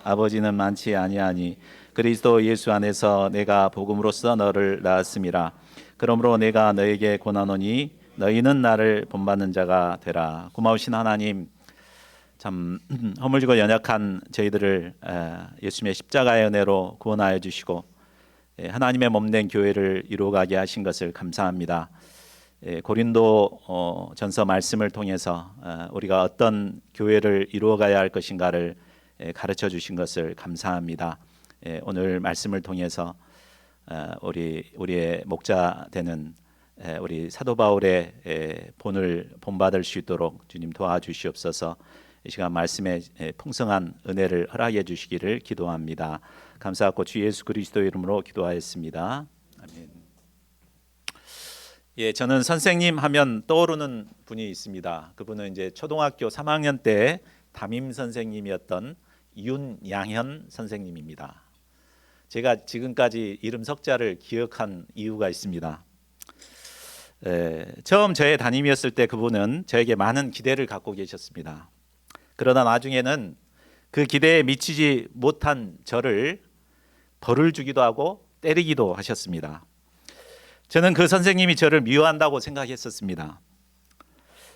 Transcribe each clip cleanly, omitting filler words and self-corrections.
아버지는 많지 아니하니 그리스도 예수 안에서 내가 복음으로써 너를 낳았음이라. 그러므로 내가 너에게 권하노니 너희는 나를 본받는 자가 되라. 고마우신 하나님, 참 허물지고 연약한 저희들을 예수님의 십자가의 은혜로 구원하여 주시고 하나님의 몸된 교회를 이루어가게 하신 것을 감사합니다. 고린도 전서 말씀을 통해서 우리가 어떤 교회를 이루어가야 할 것인가를 가르쳐 주신 것을 감사합니다. 오늘 말씀을 통해서 우리의 목자 되는 우리 사도 바울의 본을 본받을 수 있도록 주님 도와주시옵소서. 이 시간 말씀에 풍성한 은혜를 허락해 주시기를 기도합니다. 감사하고 주 예수 그리스도 이름으로 기도하였습니다. 아멘. 저는 선생님 하면 떠오르는 분이 있습니다. 그분은 이제 초등학교 3학년 때 담임 선생님이었던 윤양현 선생님입니다. 제가 지금까지 이름 석자를 기억한 이유가 있습니다. 처음 저의 담임이었을 때 그분은 저에게 많은 기대를 갖고 계셨습니다. 그러다 나중에는 그 기대에 미치지 못한 저를 벌을 주기도 하고 때리기도 하셨습니다. 저는 그 선생님이 저를 미워한다고 생각했었습니다.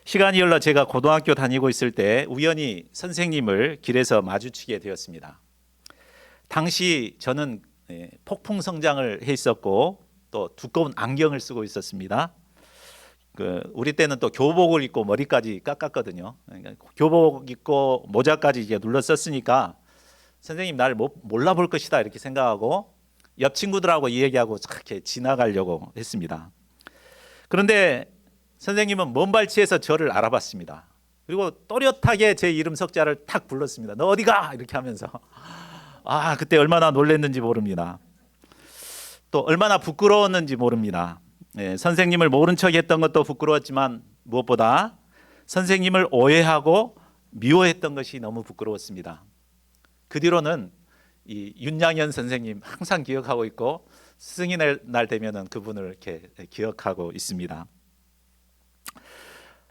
시간이 흘러 제가 고등학교 다니고 있을 때 우연히 선생님을 길에서 마주치게 되었습니다. 당시 저는 폭풍 성장을 해 있었고 또 두꺼운 안경을 쓰고 있었습니다. 우리 때는 또 교복을 입고 머리까지 깎았거든요. 그러니까 교복 입고 모자까지 이제 눌러 썼으니까 선생님 나를 몰라볼 것이다 이렇게 생각하고 옆 친구들하고 이 얘기하고 이렇게 지나가려고 했습니다. 그런데 선생님은 먼 발치에서 저를 알아봤습니다. 그리고 또렷하게 제 이름 석자를 탁 불렀습니다. 너 어디 가? 이렇게 하면서 그때 얼마나 놀랐는지 모릅니다. 또 얼마나 부끄러웠는지 모릅니다. 선생님을 모른 척했던 것도 부끄러웠지만 무엇보다 선생님을 오해하고 미워했던 것이 너무 부끄러웠습니다. 그 뒤로는 이 윤양현 선생님 항상 기억하고 있고 스승의 날 되면은 그분을 이렇게 기억하고 있습니다.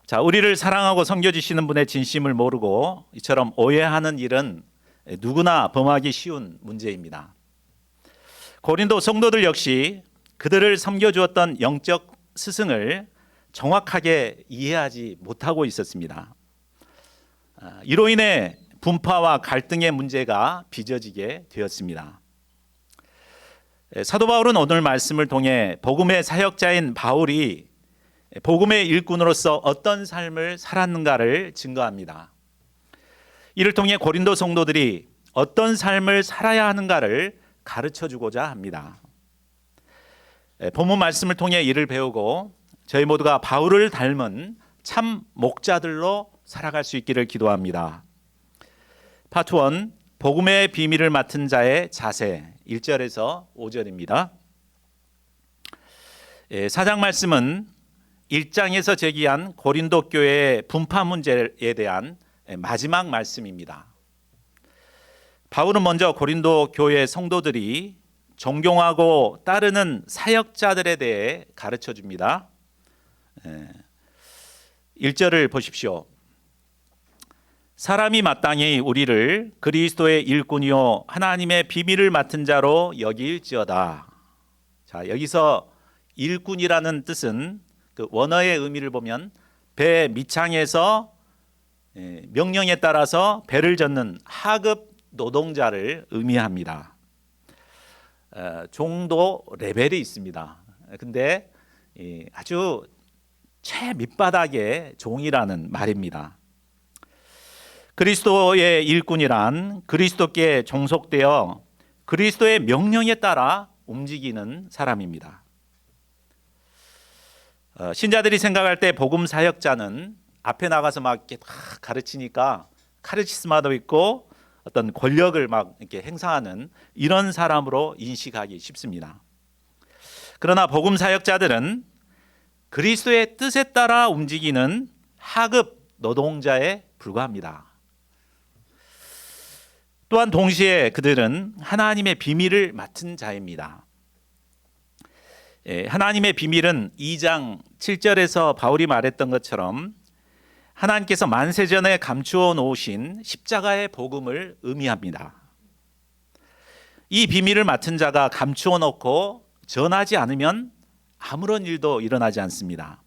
자, 우리를 사랑하고 섬겨주시는 분의 진심을 모르고 이처럼 오해하는 일은 누구나 범하기 쉬운 문제입니다. 고린도 성도들 역시 그들을 섬겨주었던 영적 스승을 정확하게 이해하지 못하고 있었습니다. 이로 인해 분파와 갈등의 문제가 빚어지게 되었습니다. 사도 바울은 오늘 말씀을 통해 복음의 사역자인 바울이 복음의 일꾼으로서 어떤 삶을 살았는가를 증거합니다. 이를 통해 고린도 성도들이 어떤 삶을 살아야 하는가를 가르쳐주고자 합니다. 본문 말씀을 통해 이를 배우고 저희 모두가 바울을 닮은 참 목자들로 살아갈 수 있기를 기도합니다. 파트 1, 복음의 비밀을 맡은 자의 자세, 1절에서 5절입니다. 사장 말씀은 1장에서 제기한 고린도 교회의 분파 문제에 대한 마지막 말씀입니다. 바울은 먼저 고린도 교회 성도들이 존경하고 따르는 사역자들에 대해 가르쳐 줍니다. 1절을 보십시오. 사람이 마땅히 우리를 그리스도의 일꾼이요 하나님의 비밀을 맡은 자로 여길지어다. 자, 여기서 일꾼이라는 뜻은 그 원어의 의미를 보면 배 밑창에서 명령에 따라서 배를 젓는 하급 노동자를 의미합니다. 종도 레벨이 있습니다. 근데 아주 최밑바닥의 종이라는 말입니다. 그리스도의 일꾼이란 그리스도께 종속되어 그리스도의 명령에 따라 움직이는 사람입니다. 신자들이 생각할 때 복음 사역자는 앞에 나가서 막 이렇게 가르치니까 카리스마도 있고 어떤 권력을 막 이렇게 행사하는 이런 사람으로 인식하기 쉽습니다. 그러나 복음 사역자들은 그리스도의 뜻에 따라 움직이는 하급 노동자에 불과합니다. 또한 동시에 그들은 하나님의 비밀을 맡은 자입니다. 하나님의 비밀은 2장 7절에서 바울이 말했던 것처럼 하나님께서 만세전에 감추어 놓으신 십자가의 복음을 의미합니다. 이 비밀을 맡은 자가 감추어 놓고 전하지 않으면 아무런 일도 일어나지 않습니다.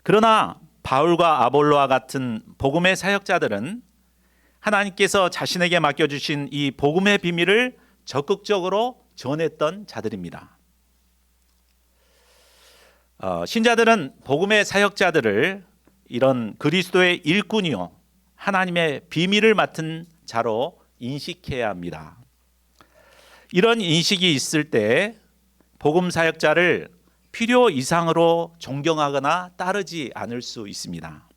그러나 바울과 아볼로와 같은 복음의 사역자들은 하나님께서 자신에게 맡겨주신 이 복음의 비밀을 적극적으로 전했던 자들입니다. 신자들은 복음의 사역자들을 이런 그리스도의 일꾼이요 하나님의 비밀을 맡은 자로 인식해야 합니다. 이런 인식이 있을 때 복음 사역자를 필요 이상으로 존경하거나 따르지 않을 수 있습니다.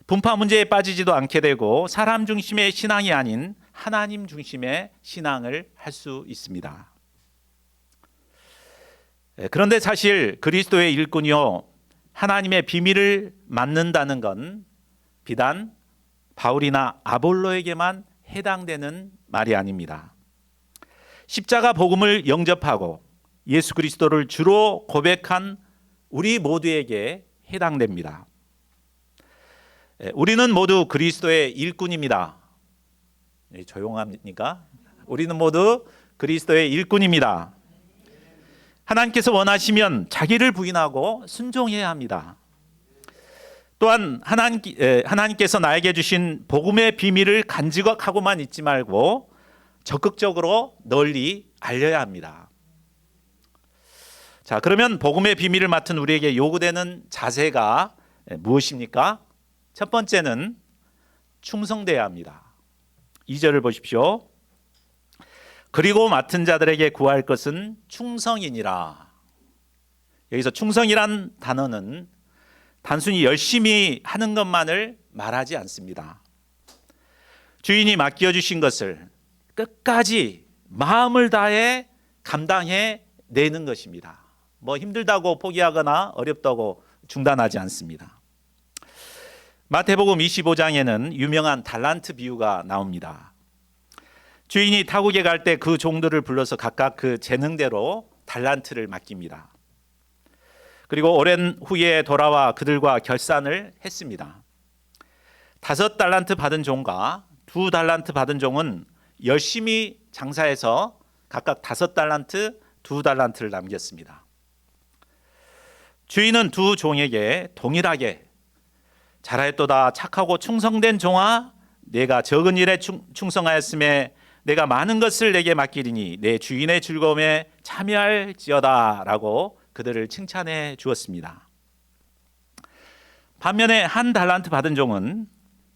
분파 문제에 빠지지도 않게 되고 사람 중심의 신앙이 아닌 하나님 중심의 신앙을 할 수 있습니다. 그런데 사실 그리스도의 일꾼이요 하나님의 비밀을 맡는다는 건 비단 바울이나 아볼로에게만 해당되는 말이 아닙니다. 십자가 복음을 영접하고 예수 그리스도를 주로 고백한 우리 모두에게 해당됩니다. 우리는 모두 그리스도의 일꾼입니다. 조용합니까? 우리는 모두 그리스도의 일꾼입니다. 하나님께서 원하시면 자기를 부인하고 순종해야 합니다. 또한 하나님께서 나에게 주신 복음의 비밀을 간직하고만 있지 말고 적극적으로 널리 알려야 합니다. 자, 그러면 복음의 비밀을 맡은 우리에게 요구되는 자세가 무엇입니까? 첫 번째는 충성돼야 합니다. 2절을 보십시오. 그리고 맡은 자들에게 구할 것은 충성이니라. 여기서 충성이란 단어는 단순히 열심히 하는 것만을 말하지 않습니다. 주인이 맡겨주신 것을 끝까지 마음을 다해 감당해 내는 것입니다. 힘들다고 포기하거나 어렵다고 중단하지 않습니다. 마태복음 25장에는 유명한 달란트 비유가 나옵니다. 주인이 타국에 갈 때 그 종들을 불러서 각각 그 재능대로 달란트를 맡깁니다. 그리고 오랜 후에 돌아와 그들과 결산을 했습니다. 5달란트 받은 종과 2달란트 받은 종은 열심히 장사해서 각각 5달란트, 2달란트를 남겼습니다. 주인은 두 종에게 동일하게 잘하였도다 착하고 충성된 종아, 내가 적은 일에 충성하였음에 내가 많은 것을 내게 맡기리니 내 주인의 즐거움에 참여할지어다 라고 그들을 칭찬해 주었습니다. 반면에 1달란트 받은 종은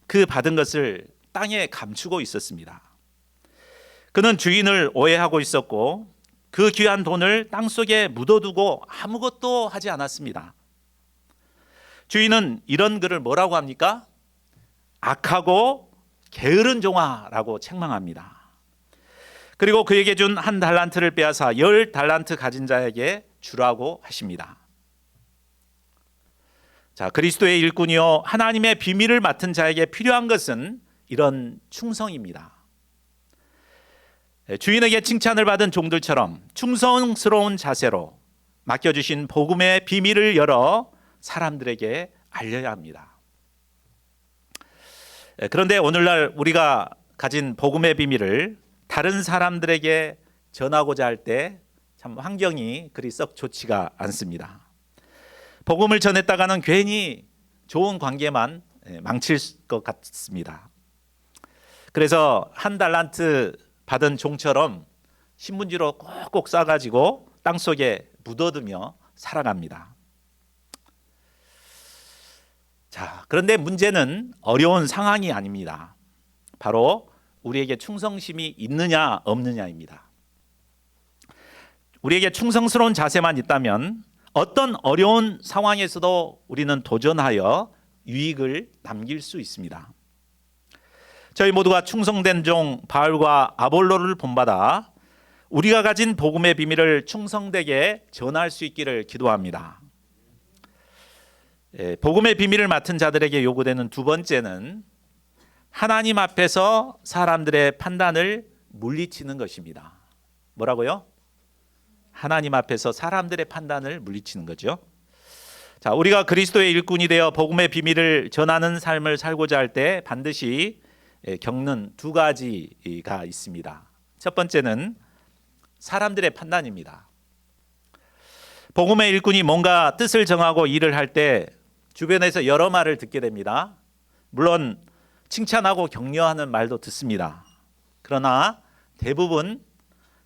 그 받은 것을 땅에 감추고 있었습니다. 그는 주인을 오해하고 있었고 그 귀한 돈을 땅속에 묻어두고 아무것도 하지 않았습니다. 주인은 이런 그를 뭐라고 합니까? 악하고 게으른 종아라고 책망합니다. 그리고 그에게 준 1달란트를 빼앗아 10달란트 가진 자에게 주라고 하십니다. 자, 그리스도의 일꾼이요 하나님의 비밀을 맡은 자에게 필요한 것은 이런 충성입니다. 주인에게 칭찬을 받은 종들처럼 충성스러운 자세로 맡겨주신 복음의 비밀을 열어 사람들에게 알려야 합니다. 그런데 오늘날 우리가 가진 복음의 비밀을 다른 사람들에게 전하고자 할 때 참 환경이 그리 썩 좋지가 않습니다. 복음을 전했다가는 괜히 좋은 관계만 망칠 것 같습니다. 그래서 1달란트 받은 종처럼 신문지로 꼭꼭 싸가지고 땅속에 묻어두며 살아갑니다. 자, 그런데 문제는 어려운 상황이 아닙니다. 바로 우리에게 충성심이 있느냐 없느냐입니다. 우리에게 충성스러운 자세만 있다면 어떤 어려운 상황에서도 우리는 도전하여 유익을 남길 수 있습니다. 저희 모두가 충성된 종 바울과 아볼로를 본받아 우리가 가진 복음의 비밀을 충성되게 전할 수 있기를 기도합니다. 복음의 비밀을 맡은 자들에게 요구되는 두 번째는 하나님 앞에서 사람들의 판단을 물리치는 것입니다. 뭐라고요? 하나님 앞에서 사람들의 판단을 물리치는 거죠. 자, 우리가 그리스도의 일꾼이 되어 복음의 비밀을 전하는 삶을 살고자 할 때 반드시 겪는 두 가지가 있습니다. 첫 번째는 사람들의 판단입니다. 복음의 일꾼이 뭔가 뜻을 정하고 일을 할 때 주변에서 여러 말을 듣게 됩니다. 물론 칭찬하고 격려하는 말도 듣습니다. 그러나 대부분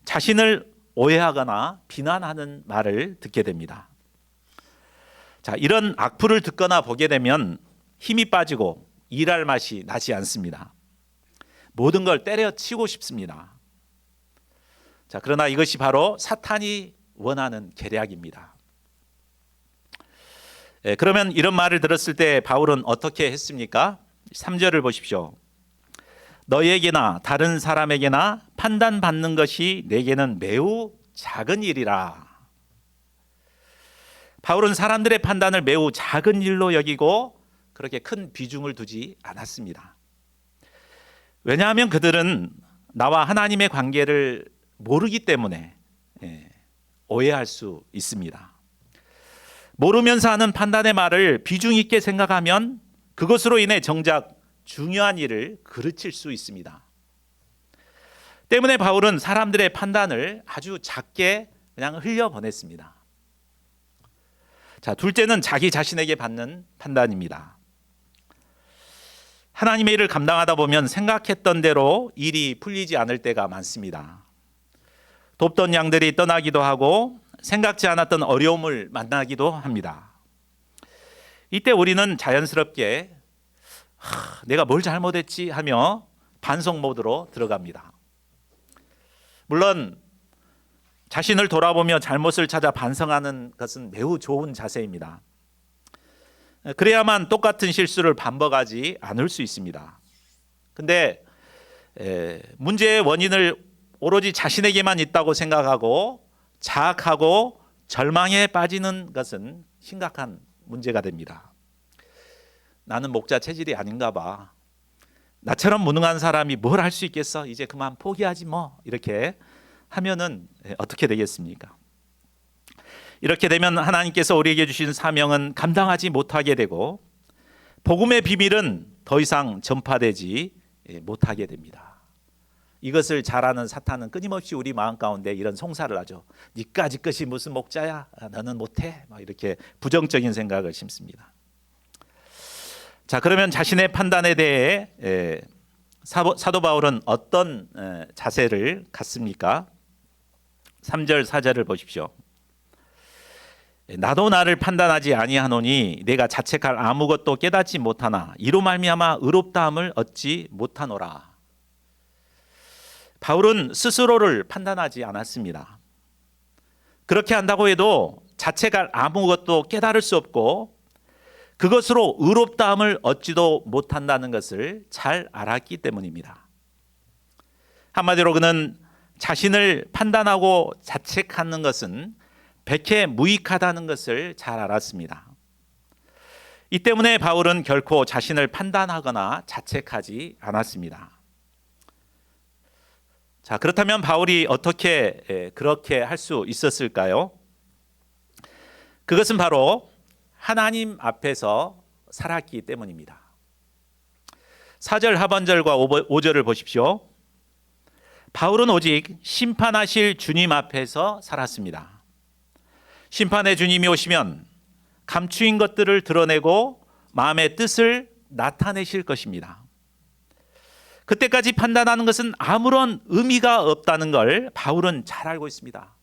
자신을 오해하거나 비난하는 말을 듣게 됩니다. 자, 이런 악플을 듣거나 보게 되면 힘이 빠지고 일할 맛이 나지 않습니다. 모든 걸 때려치우고 싶습니다. 자, 그러나 이것이 바로 사탄이 원하는 계략입니다. 그러면 이런 말을 들었을 때 바울은 어떻게 했습니까? 3절을 보십시오. 너에게나 다른 사람에게나 판단받는 것이 내게는 매우 작은 일이라. 바울은 사람들의 판단을 매우 작은 일로 여기고 그렇게 큰 비중을 두지 않았습니다. 왜냐하면 그들은 나와 하나님의 관계를 모르기 때문에 오해할 수 있습니다. 모르면서 하는 판단의 말을 비중 있게 생각하면 그것으로 인해 정작 중요한 일을 그르칠 수 있습니다. 때문에 바울은 사람들의 판단을 아주 작게 그냥 흘려보냈습니다. 자, 둘째는 자기 자신에게 받는 판단입니다. 하나님의 일을 감당하다 보면 생각했던 대로 일이 풀리지 않을 때가 많습니다. 돕던 양들이 떠나기도 하고 생각지 않았던 어려움을 만나기도 합니다. 이때 우리는 자연스럽게 내가 뭘 잘못했지 하며 반성 모드로 들어갑니다. 물론 자신을 돌아보며 잘못을 찾아 반성하는 것은 매우 좋은 자세입니다. 그래야만 똑같은 실수를 반복하지 않을 수 있습니다. 근데 문제의 원인을 오로지 자신에게만 있다고 생각하고 자학하고 절망에 빠지는 것은 심각한 문제가 됩니다. 나는 목자 체질이 아닌가 봐. 나처럼 무능한 사람이 뭘 할 수 있겠어? 이제 그만 포기하지 뭐. 이렇게 하면은 어떻게 되겠습니까? 이렇게 되면 하나님께서 우리에게 주신 사명은 감당하지 못하게 되고 복음의 비밀은 더 이상 전파되지 못하게 됩니다. 이것을 잘 아는 사탄은 끊임없이 우리 마음 가운데 이런 송사를 하죠. 니까지 것이 무슨 목자야? 너는 못해. 막 이렇게 부정적인 생각을 심습니다. 자, 그러면 자신의 판단에 대해 사도 바울은 어떤 자세를 갖습니까? 3절 4절을 보십시오. 나도 나를 판단하지 아니하노니 내가 자책할 아무것도 깨닫지 못하나 이로 말미암아 의롭다함을 얻지 못하노라. 바울은 스스로를 판단하지 않았습니다. 그렇게 한다고 해도 자책할 아무것도 깨달을 수 없고 그것으로 의롭다함을 얻지도 못한다는 것을 잘 알았기 때문입니다. 한마디로 그는 자신을 판단하고 자책하는 것은 백해 무익하다는 것을 잘 알았습니다. 이 때문에 바울은 결코 자신을 판단하거나 자책하지 않았습니다. 자, 그렇다면 바울이 어떻게 그렇게 할 수 있었을까요? 그것은 바로 하나님 앞에서 살았기 때문입니다. 4절 하반절과 5절을 보십시오. 바울은 오직 심판하실 주님 앞에서 살았습니다. 심판의 주님이 오시면 감추인 것들을 드러내고 마음의 뜻을 나타내실 것입니다. 그때까지 판단하는 것은 아무런 의미가 없다는 걸 바울은 잘 알고 있습니다.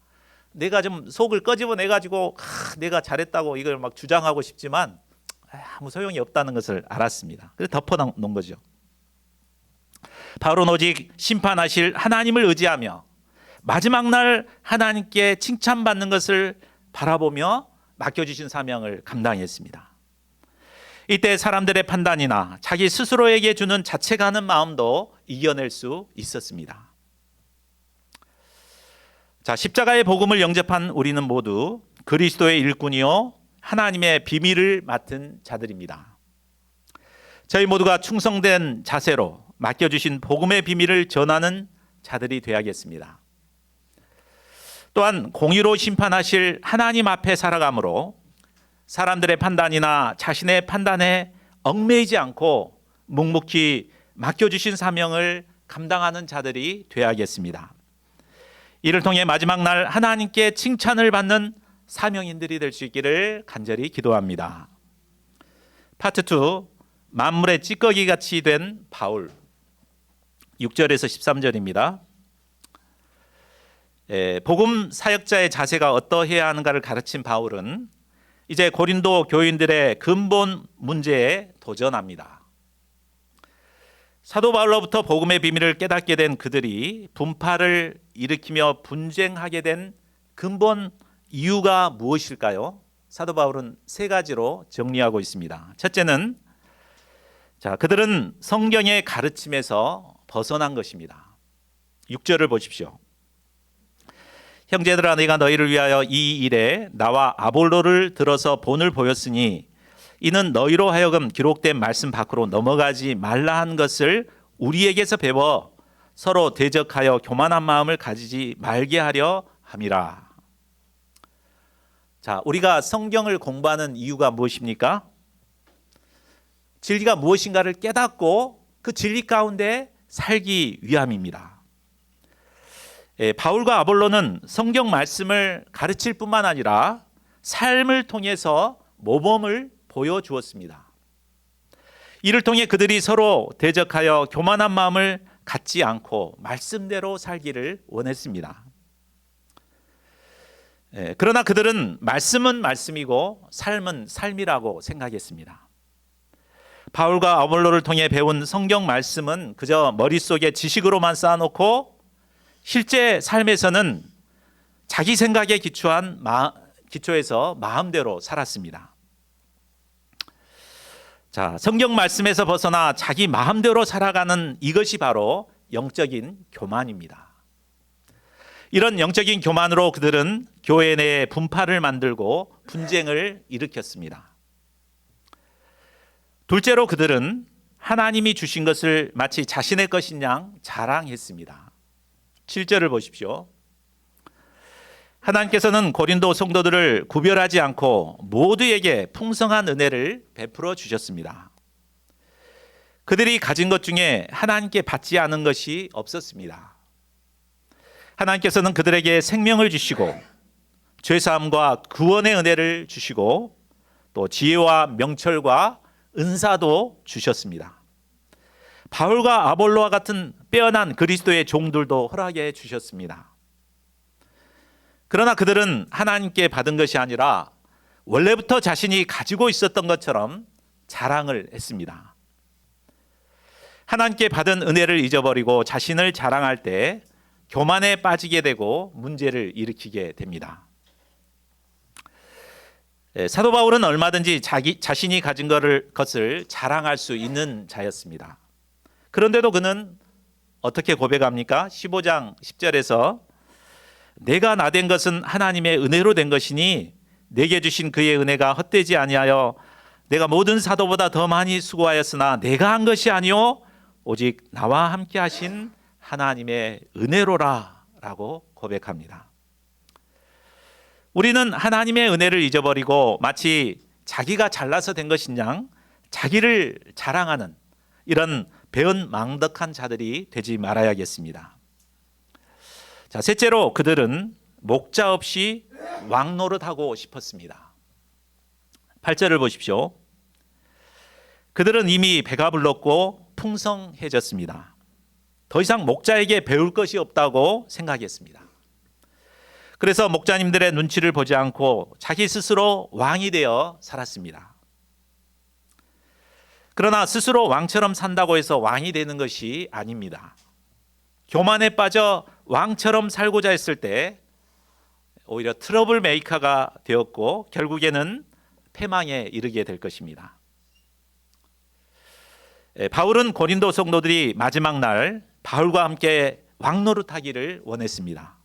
내가 좀 속을 꺼집어내가지고 내가 잘했다고 이걸 막 주장하고 싶지만 아무 소용이 없다는 것을 알았습니다. 그래서 덮어놓은 거죠. 바울은 오직 심판하실 하나님을 의지하며 마지막 날 하나님께 칭찬받는 것을 바라보며 맡겨주신 사명을 감당했습니다. 이때 사람들의 판단이나 자기 스스로에게 주는 자책하는 마음도 이겨낼 수 있었습니다. 자, 십자가의 복음을 영접한 우리는 모두 그리스도의 일꾼이요 하나님의 비밀을 맡은 자들입니다. 저희 모두가 충성된 자세로 맡겨주신 복음의 비밀을 전하는 자들이 되어야겠습니다. 또한 공의로 심판하실 하나님 앞에 살아가므로 사람들의 판단이나 자신의 판단에 얽매이지 않고 묵묵히 맡겨주신 사명을 감당하는 자들이 되어야겠습니다. 이를 통해 마지막 날 하나님께 칭찬을 받는 사명인들이 될 수 있기를 간절히 기도합니다. 파트 2, 만물의 찌꺼기 같이 된 바울. 6절에서 13절입니다. 복음 사역자의 자세가 어떠해야 하는가를 가르친 바울은 이제 고린도 교인들의 근본 문제에 도전합니다. 사도 바울로부터 복음의 비밀을 깨닫게 된 그들이 분파를 일으키며 분쟁하게 된 근본 이유가 무엇일까요? 사도 바울은 세 가지로 정리하고 있습니다. 첫째는 그들은 성경의 가르침에서 벗어난 것입니다. 6절을 보십시오. 형제들아, 내가 너희를 위하여 이 일에 나와 아볼로를 들어서 본을 보였으니 이는 너희로 하여금 기록된 말씀 밖으로 넘어가지 말라 한 것을 우리에게서 배워 서로 대적하여 교만한 마음을 가지지 말게 하려 함이라. 우리가 성경을 공부하는 이유가 무엇입니까? 진리가 무엇인가를 깨닫고 그 진리 가운데 살기 위함입니다. 바울과 아볼로는 성경 말씀을 가르칠 뿐만 아니라 삶을 통해서 모범을 보여주었습니다. 이를 통해 그들이 서로 대적하여 교만한 마음을 갖지 않고 말씀대로 살기를 원했습니다. 그러나 그들은 말씀은 말씀이고 삶은 삶이라고 생각했습니다. 바울과 아볼로를 통해 배운 성경 말씀은 그저 머릿속에 지식으로만 쌓아놓고 실제 삶에서는 자기 생각에 기초해서 마음대로 살았습니다. 성경 말씀에서 벗어나 자기 마음대로 살아가는 이것이 바로 영적인 교만입니다. 이런 영적인 교만으로 그들은 교회 내에 분파를 만들고 분쟁을 일으켰습니다. 둘째로 그들은 하나님이 주신 것을 마치 자신의 것인 양 자랑했습니다. 7절을 보십시오. 하나님께서는 고린도 성도들을 구별하지 않고 모두에게 풍성한 은혜를 베풀어 주셨습니다. 그들이 가진 것 중에 하나님께 받지 않은 것이 없었습니다. 하나님께서는 그들에게 생명을 주시고 죄사함과 구원의 은혜를 주시고 또 지혜와 명철과 은사도 주셨습니다. 바울과 아볼로와 같은 빼어난 그리스도의 종들도 허락해 주셨습니다. 그러나 그들은 하나님께 받은 것이 아니라 원래부터 자신이 가지고 있었던 것처럼 자랑을 했습니다. 하나님께 받은 은혜를 잊어버리고 자신을 자랑할 때 교만에 빠지게 되고 문제를 일으키게 됩니다. 사도 바울은 얼마든지 자신이 가진 것을 자랑할 수 있는 자였습니다. 그런데도 그는 어떻게 고백합니까? 15장 10절에서 내가 나된 것은 하나님의 은혜로 된 것이니 내게 주신 그의 은혜가 헛되지 아니하여 내가 모든 사도보다 더 많이 수고하였으나 내가 한 것이 아니요 오직 나와 함께 하신 하나님의 은혜로라 라고 고백합니다. 우리는 하나님의 은혜를 잊어버리고 마치 자기가 잘나서 된 것인 양 자기를 자랑하는 이런 배은망덕한 자들이 되지 말아야겠습니다. 셋째로 그들은 목자 없이 왕노릇하고 싶었습니다. 8절을 보십시오. 그들은 이미 배가 불렀고 풍성해졌습니다. 더 이상 목자에게 배울 것이 없다고 생각했습니다. 그래서 목자님들의 눈치를 보지 않고 자기 스스로 왕이 되어 살았습니다. 그러나 스스로 왕처럼 산다고 해서 왕이 되는 것이 아닙니다. 교만에 빠져 왕처럼 살고자 했을 때 오히려 트러블 메이커가 되었고 결국에는 패망에 이르게 될 것입니다. 바울은 고린도 성도들이 마지막 날 바울과 함께 왕노릇하기를 원했습니다.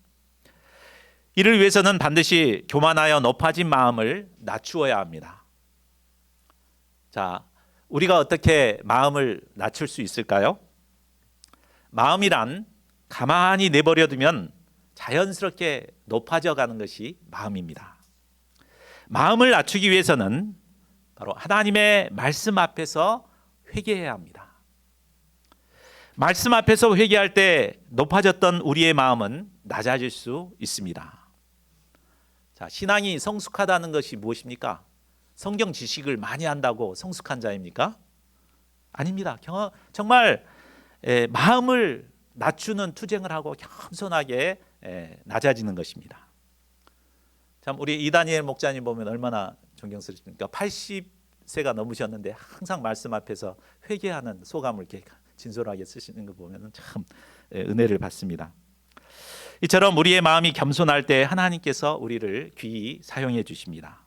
이를 위해서는 반드시 교만하여 높아진 마음을 낮추어야 합니다. 우리가 어떻게 마음을 낮출 수 있을까요? 마음이란 가만히 내버려두면 자연스럽게 높아져 가는 것이 마음입니다. 마음을 낮추기 위해서는 바로 하나님의 말씀 앞에서 회개해야 합니다. 말씀 앞에서 회개할 때 높아졌던 우리의 마음은 낮아질 수 있습니다. 자, 신앙이 성숙하다는 것이 무엇입니까? 성경 지식을 많이 한다고 성숙한 자입니까? 아닙니다. 정말 마음을 낮추는 투쟁을 하고 겸손하게 낮아지는 것입니다. 참 우리 이다니엘 목사님 보면 얼마나 존경스럽습니까? 80세가 넘으셨는데 항상 말씀 앞에서 회개하는 소감을 이렇게 진솔하게 쓰시는 거 보면 참 은혜를 받습니다. 이처럼 우리의 마음이 겸손할 때 하나님께서 우리를 귀히 사용해 주십니다.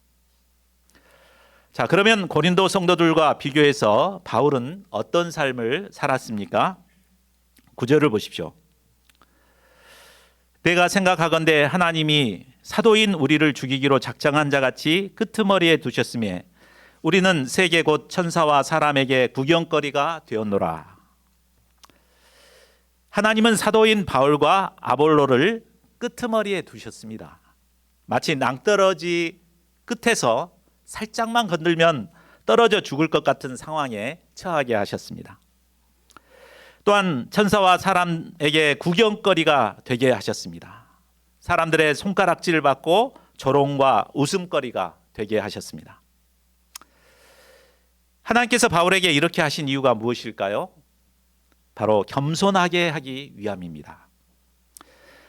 자, 그러면 고린도 성도들과 비교해서 바울은 어떤 삶을 살았습니까? 9절을 보십시오. 내가 생각하건대 하나님이 사도인 우리를 죽이기로 작정한 자같이 끄트머리에 두셨으며 우리는 세계 곧 천사와 사람에게 구경거리가 되었노라. 하나님은 사도인 바울과 아볼로를 끄트머리에 두셨습니다. 마치 낭떠러지 끝에서 살짝만 건들면 떨어져 죽을 것 같은 상황에 처하게 하셨습니다. 또한 천사와 사람에게 구경거리가 되게 하셨습니다. 사람들의 손가락질을 받고 조롱과 웃음거리가 되게 하셨습니다. 하나님께서 바울에게 이렇게 하신 이유가 무엇일까요? 바로 겸손하게 하기 위함입니다.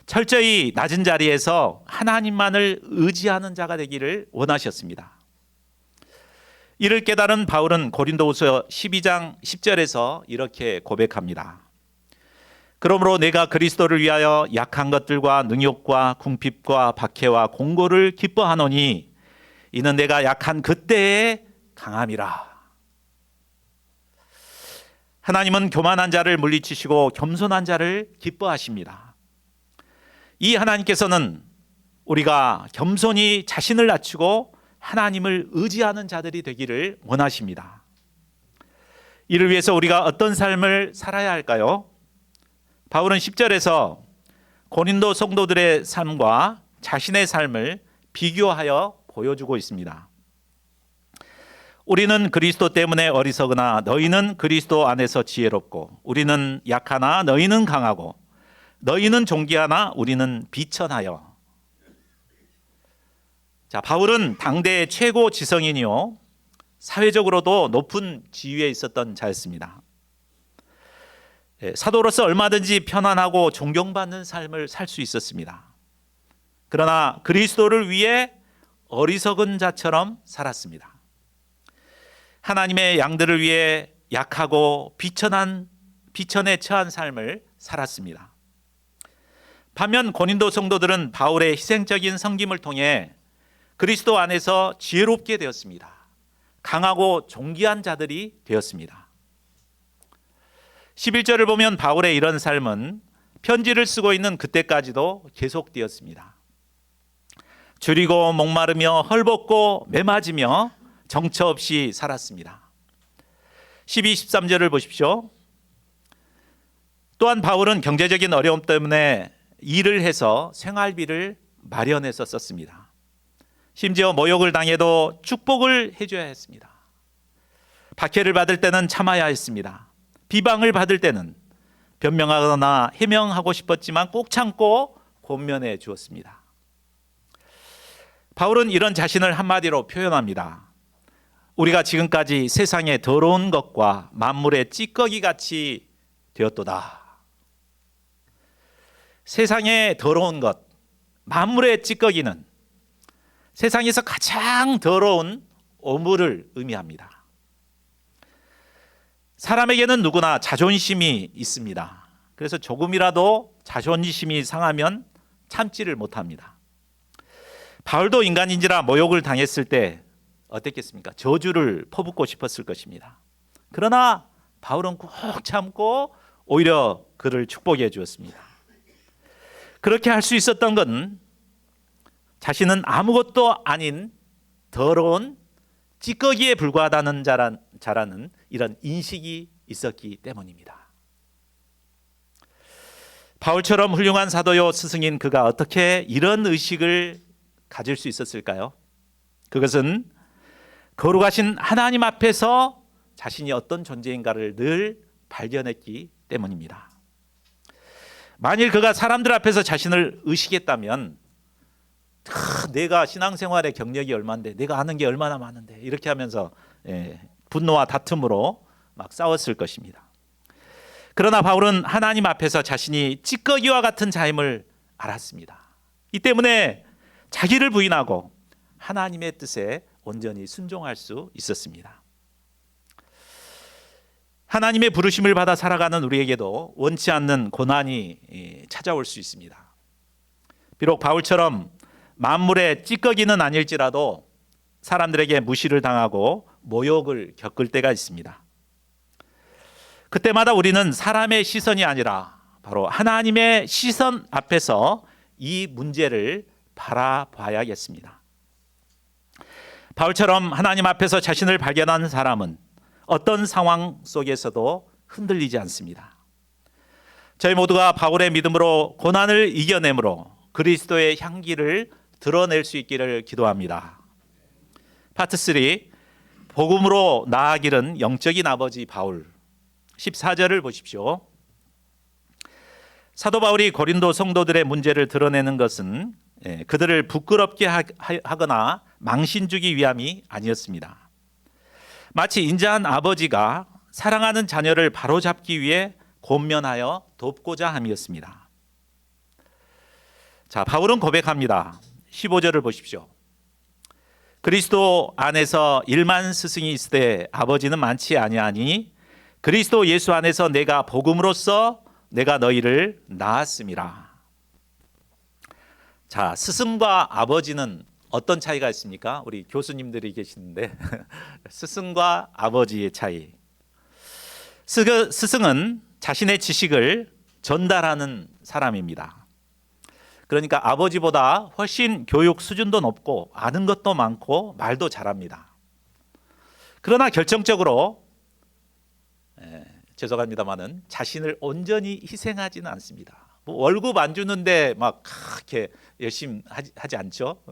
철저히 낮은 자리에서 하나님만을 의지하는 자가 되기를 원하셨습니다. 이를 깨달은 바울은 고린도후서 12장 10절에서 이렇게 고백합니다. 그러므로 내가 그리스도를 위하여 약한 것들과 능욕과 궁핍과 박해와 공고를 기뻐하노니 이는 내가 약한 그때의 강함이라. 하나님은 교만한 자를 물리치시고 겸손한 자를 기뻐하십니다. 이 하나님께서는 우리가 겸손히 자신을 낮추고 하나님을 의지하는 자들이 되기를 원하십니다. 이를 위해서 우리가 어떤 삶을 살아야 할까요? 바울은 10절에서 고린도 성도들의 삶과 자신의 삶을 비교하여 보여주고 있습니다. 우리는 그리스도 때문에 어리석으나 너희는 그리스도 안에서 지혜롭고 우리는 약하나 너희는 강하고 너희는 존귀하나 우리는 비천하여. 자, 바울은 당대의 최고 지성인이요 사회적으로도 높은 지위에 있었던 자였습니다. 사도로서 얼마든지 편안하고 존경받는 삶을 살 수 있었습니다. 그러나 그리스도를 위해 어리석은 자처럼 살았습니다. 하나님의 양들을 위해 약하고 비천에 처한 삶을 살았습니다. 반면 고린도 성도들은 바울의 희생적인 섬김을 통해 그리스도 안에서 지혜롭게 되었습니다. 강하고 존귀한 자들이 되었습니다. 11절을 보면 바울의 이런 삶은 편지를 쓰고 있는 그때까지도 계속되었습니다. 줄이고 목마르며 헐벗고 매맞으며 정처 없이 살았습니다. 12, 13절을 보십시오. 또한 바울은 경제적인 어려움 때문에 일을 해서 생활비를 마련해서 썼습니다. 심지어 모욕을 당해도 축복을 해줘야 했습니다. 박해를 받을 때는 참아야 했습니다. 비방을 받을 때는 변명하거나 해명하고 싶었지만 꼭 참고 권면해 주었습니다. 바울은 이런 자신을 한마디로 표현합니다. 우리가 지금까지 세상의 더러운 것과 만물의 찌꺼기같이 되었도다. 세상의 더러운 것, 만물의 찌꺼기는 세상에서 가장 더러운 오물을 의미합니다. 사람에게는 누구나 자존심이 있습니다. 그래서 조금이라도 자존심이 상하면 참지를 못합니다. 바울도 인간인지라 모욕을 당했을 때 어땠겠습니까? 저주를 퍼붓고 싶었을 것입니다. 그러나 바울은 꼭 참고 오히려 그를 축복해 주었습니다. 그렇게 할 수 있었던 건 자신은 아무것도 아닌 더러운 찌꺼기에 불과하다는 자라는 이런 인식이 있었기 때문입니다. 바울처럼 훌륭한 사도요 스승인 그가 어떻게 이런 의식을 가질 수 있었을까요? 그것은 거룩하신 하나님 앞에서 자신이 어떤 존재인가를 늘 발견했기 때문입니다. 만일 그가 사람들 앞에서 자신을 의식했다면 내가 신앙생활의 경력이 얼마인데, 내가 아는 게 얼마나 많은데, 이렇게 하면서 분노와 다툼으로 막 싸웠을 것입니다. 그러나 바울은 하나님 앞에서 자신이 찌꺼기와 같은 자임을 알았습니다. 이 때문에 자기를 부인하고 하나님의 뜻에 온전히 순종할 수 있었습니다. 하나님의 부르심을 받아 살아가는 우리에게도 원치 않는 고난이 찾아올 수 있습니다. 비록 바울처럼 만물의 찌꺼기는 아닐지라도 사람들에게 무시를 당하고 모욕을 겪을 때가 있습니다. 그때마다 우리는 사람의 시선이 아니라 바로 하나님의 시선 앞에서 이 문제를 바라봐야겠습니다. 바울처럼 하나님 앞에서 자신을 발견한 사람은 어떤 상황 속에서도 흔들리지 않습니다. 저희 모두가 바울의 믿음으로 고난을 이겨내므로 그리스도의 향기를 드러낼 수 있기를 기도합니다. 파트 3, 복음으로 나아기는 영적인 아버지 바울. 14절을 보십시오. 사도 바울이 고린도 성도들의 문제를 드러내는 것은 그들을 부끄럽게 하거나 망신 주기 위함이 아니었습니다. 마치 인자한 아버지가 사랑하는 자녀를 바로잡기 위해 권면하여 돕고자 함이었습니다. 자, 바울은 고백합니다. 15절을 보십시오. 그리스도 안에서 1만 스승이 있으되 아버지는 많지 아니하니 그리스도 예수 안에서 내가 복음으로써 내가 너희를 낳았음이라. 자, 스승과 아버지는 어떤 차이가 있습니까? 우리 교수님들이 계시는데 스승과 아버지의 차이. 스승은 자신의 지식을 전달하는 사람입니다. 그러니까 아버지보다 훨씬 교육 수준도 높고 아는 것도 많고 말도 잘합니다. 그러나 결정적으로 죄송합니다만은 자신을 온전히 희생하지는 않습니다. 뭐 월급 안 주는데 막 이렇게 열심히 하지 않죠.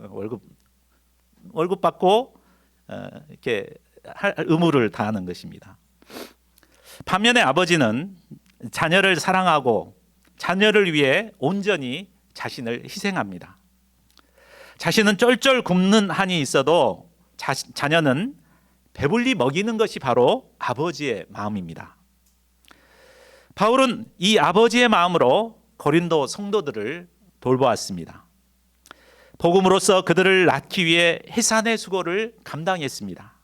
월급 받고 이렇게 할 의무를 다하는 것입니다. 반면에 아버지는 자녀를 사랑하고 자녀를 위해 온전히 자신을 희생합니다. 자신은 쩔쩔 굶는 한이 있어도 자녀는 배불리 먹이는 것이 바로 아버지의 마음입니다. 바울은 이 아버지의 마음으로 고린도 성도들을 돌보았습니다. 복음으로써 그들을 낳기 위해 해산의 수고를 감당했습니다.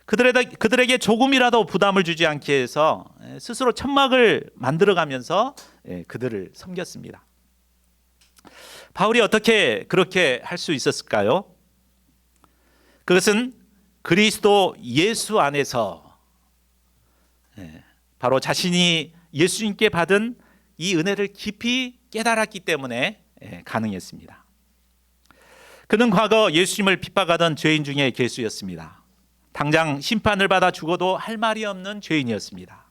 그들에게 조금이라도 부담을 주지 않게 해서 스스로 천막을 만들어가면서 그들을 섬겼습니다. 바울이 어떻게 그렇게 할 수 있었을까요? 그것은 그리스도 예수 안에서 바로 자신이 예수님께 받은 이 은혜를 깊이 깨달았기 때문에 가능했습니다. 그는 과거 예수님을 핍박하던 죄인 중에 괴수였습니다. 당장 심판을 받아 죽어도 할 말이 없는 죄인이었습니다.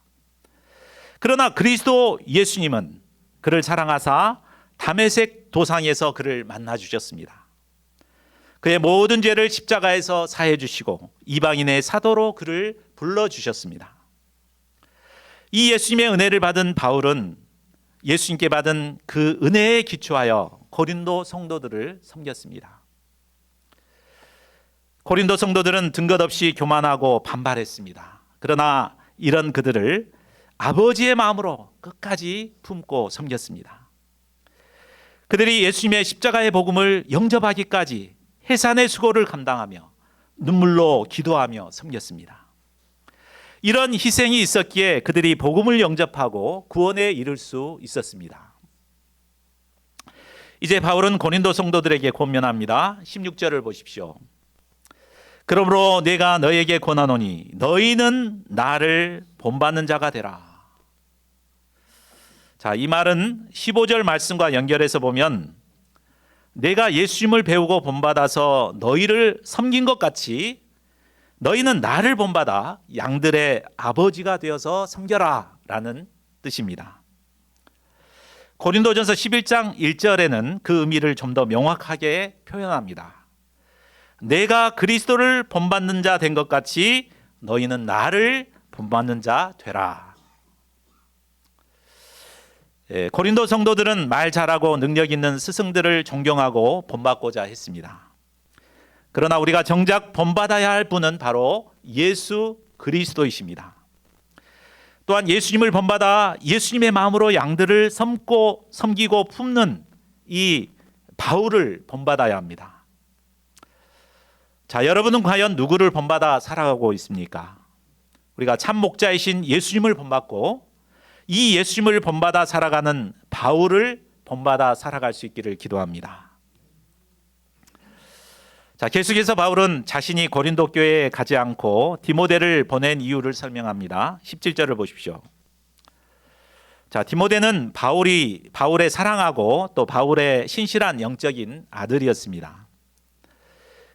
그러나 그리스도 예수님은 그를 사랑하사 다메섹 도상에서 그를 만나 주셨습니다. 그의 모든 죄를 십자가에서 사해 주시고 이방인의 사도로 그를 불러 주셨습니다. 이 예수님의 은혜를 받은 바울은 예수님께 받은 그 은혜에 기초하여 고린도 성도들을 섬겼습니다. 고린도 성도들은 등것없이 교만하고 반발했습니다. 그러나 이런 그들을 아버지의 마음으로 끝까지 품고 섬겼습니다. 그들이 예수님의 십자가의 복음을 영접하기까지 해산의 수고를 감당하며 눈물로 기도하며 섬겼습니다. 이런 희생이 있었기에 그들이 복음을 영접하고 구원에 이를 수 있었습니다. 이제 바울은 고린도 성도들에게 권면합니다. 16절을 보십시오. 그러므로 내가 너에게 권하노니 너희는 나를 본받는 자가 되라. 자, 이 말은 15절 말씀과 연결해서 보면 내가 예수님을 배우고 본받아서 너희를 섬긴 것 같이 너희는 나를 본받아 양들의 아버지가 되어서 섬겨라 라는 뜻입니다. 고린도전서 11장 1절에는 그 의미를 좀 더 명확하게 표현합니다. 내가 그리스도를 본받는 자 된 것 같이 너희는 나를 본받는 자 되라. 고린도 성도들은 말 잘하고 능력 있는 스승들을 존경하고 본받고자 했습니다. 그러나 우리가 정작 본받아야 할 분은 바로 예수 그리스도이십니다. 또한 예수님을 본받아 예수님의 마음으로 양들을 섬기고 품는 이 바울을 본받아야 합니다. 자, 여러분은 과연 누구를 본받아 살아가고 있습니까? 우리가 참 목자이신 예수님을 본받고 이 예수님을 본받아 살아가는 바울을 본받아 살아갈 수 있기를 기도합니다. 자, 계속해서 바울은 자신이 고린도 교회에 가지 않고 디모데를 보낸 이유를 설명합니다. 17절을 보십시오. 자, 디모데는 바울의 사랑하고 또 바울의 신실한 영적인 아들이었습니다.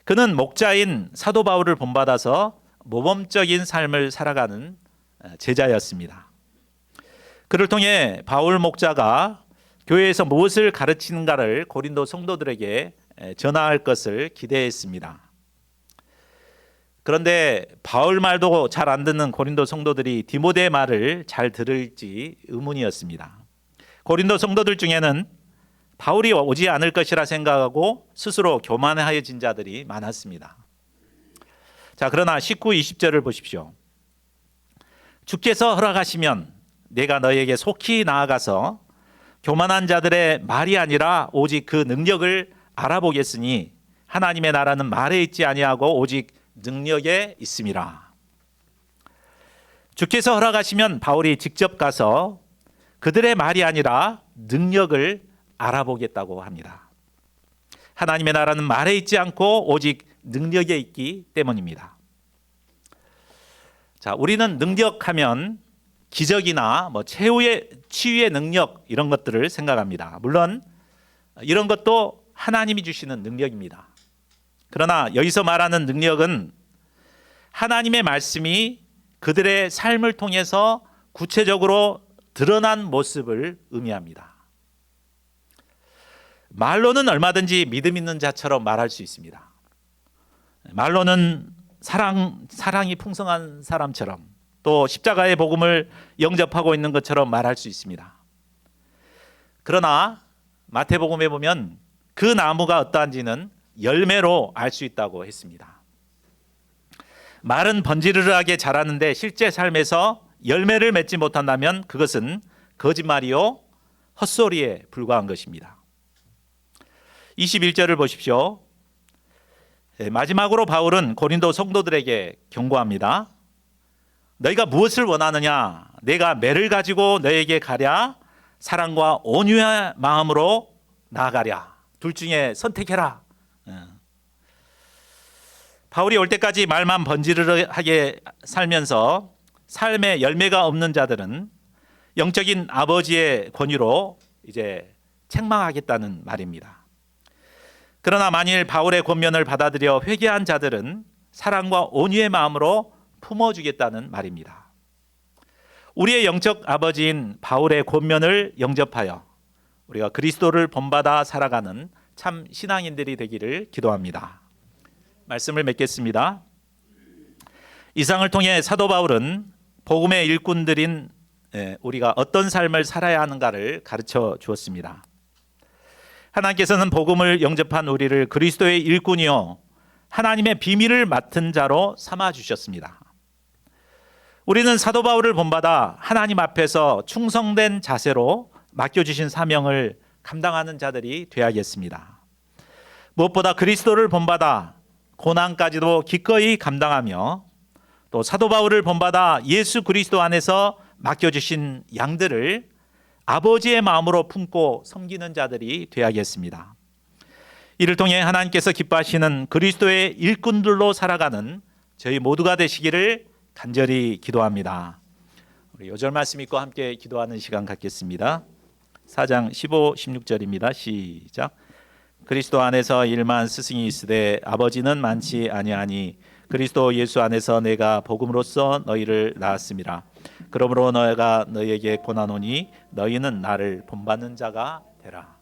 그는 목자인 사도 바울을 본받아서 모범적인 삶을 살아가는 제자였습니다. 그를 통해 바울 목자가 교회에서 무엇을 가르치는가를 고린도 성도들에게 전할 것을 기대했습니다. 그런데 바울 말도 잘 안 듣는 고린도 성도들이 디모데의 말을 잘 들을지 의문이었습니다. 고린도 성도들 중에는 바울이 오지 않을 것이라 생각하고 스스로 교만해진 자들이 많았습니다. 자, 그러나 19, 20절을 보십시오. 주께서 허락하시면 내가 너에게 속히 나아가서 교만한 자들의 말이 아니라 오직 그 능력을 알아보겠으니 하나님의 나라는 말에 있지 아니하고 오직 능력에 있음이라. 주께서 허락하시면 바울이 직접 가서 그들의 말이 아니라 능력을 알아보겠다고 합니다. 하나님의 나라는 말에 있지 않고 오직 능력에 있기 때문입니다. 자, 우리는 능력하면 기적이나 치유의 능력 이런 것들을 생각합니다. 물론 이런 것도 하나님이 주시는 능력입니다. 그러나 여기서 말하는 능력은 하나님의 말씀이 그들의 삶을 통해서 구체적으로 드러난 모습을 의미합니다. 말로는 얼마든지 믿음 있는 자처럼 말할 수 있습니다. 말로는 사랑이 풍성한 사람처럼 또 십자가의 복음을 영접하고 있는 것처럼 말할 수 있습니다. 그러나 마태복음에 보면 그 나무가 어떠한지는 열매로 알 수 있다고 했습니다. 말은 번지르르하게 자라는데 실제 삶에서 열매를 맺지 못한다면 그것은 거짓말이요 헛소리에 불과한 것입니다. 21절을 보십시오. 마지막으로 바울은 고린도 성도들에게 경고합니다. 너희가 무엇을 원하느냐? 내가 매를 가지고 너에게 가랴? 사랑과 온유의 마음으로 나아가랴? 둘 중에 선택해라. 바울이 올 때까지 말만 번지르르하게 살면서 삶에 열매가 없는 자들은 영적인 아버지의 권위로 이제 책망하겠다는 말입니다. 그러나 만일 바울의 권면을 받아들여 회개한 자들은 사랑과 온유의 마음으로 품어주겠다는 말입니다. 우리의 영적 아버지인 바울의 권면을 영접하여 우리가 그리스도를 본받아 살아가는 참 신앙인들이 되기를 기도합니다. 말씀을 맺겠습니다. 이상을 통해 사도 바울은 복음의 일꾼들인 우리가 어떤 삶을 살아야 하는가를 가르쳐 주었습니다. 하나님께서는 복음을 영접한 우리를 그리스도의 일꾼이요 하나님의 비밀을 맡은 자로 삼아 주셨습니다. 우리는 사도 바울을 본받아 하나님 앞에서 충성된 자세로 맡겨주신 사명을 감당하는 자들이 되어야겠습니다. 무엇보다 그리스도를 본받아 고난까지도 기꺼이 감당하며 또 사도 바울을 본받아 예수 그리스도 안에서 맡겨주신 양들을 아버지의 마음으로 품고 섬기는 자들이 되어야겠습니다. 이를 통해 하나님께서 기뻐하시는 그리스도의 일꾼들로 살아가는 저희 모두가 되시기를 간절히 기도합니다. 우리 요절 말씀 읽고 함께 기도하는 시간 갖겠습니다. 4장 15, 16절입니다. 시작. 그리스도 안에서 일만 스승이 있으되 아버지는 많지 아니하니 그리스도 예수 안에서 내가 복음으로써 너희를 낳았음이라. 그러므로 너희가 너희에게 권하노니 너희는 나를 본받는 자가 되라.